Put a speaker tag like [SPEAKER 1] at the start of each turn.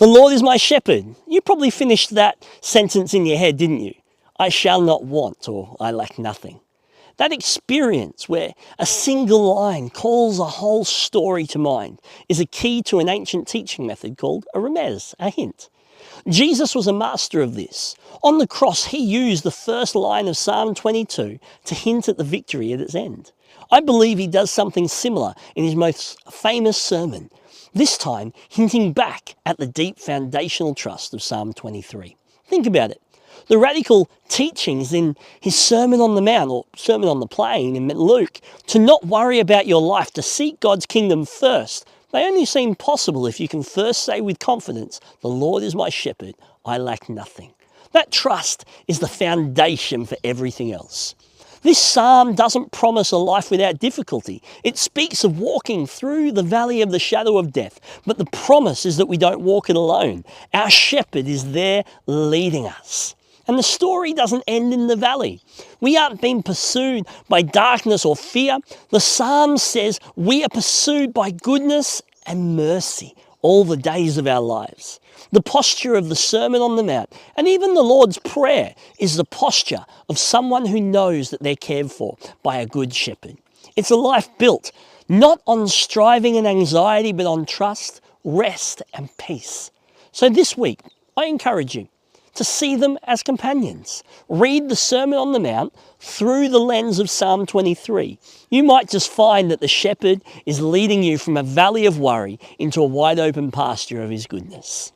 [SPEAKER 1] The Lord is my shepherd. You probably finished that sentence in your head, didn't you? I shall not want, or I lack nothing. That experience where a single line calls a whole story to mind is a key to an ancient teaching method called a remez, a hint. Jesus was a master of this. On the cross, he used the first line of Psalm 22 to hint at the victory at its end. I believe he does something similar in his most famous sermon, this time hinting back at the deep foundational trust of Psalm 23. Think about it. The radical teachings in his Sermon on the Mount, or Sermon on the Plain in Luke, to not worry about your life, to seek God's kingdom first, they only seem possible if you can first say with confidence, the Lord is my shepherd, I lack nothing. That trust is the foundation for everything else. This psalm doesn't promise a life without difficulty. It speaks of walking through the valley of the shadow of death, but the promise is that we don't walk it alone. Our shepherd is there leading us. And the story doesn't end in the valley. We aren't being pursued by darkness or fear. The psalm says we are pursued by goodness and mercy all the days of our lives. The posture of the Sermon on the Mount and even the Lord's Prayer is the posture of someone who knows that they're cared for by a good shepherd. It's a life built not on striving and anxiety, but on trust, rest and peace. So this week, I encourage you to see them as companions. Read the Sermon on the Mount through the lens of Psalm 23. You might just find that the shepherd is leading you from a valley of worry into a wide open pasture of his goodness.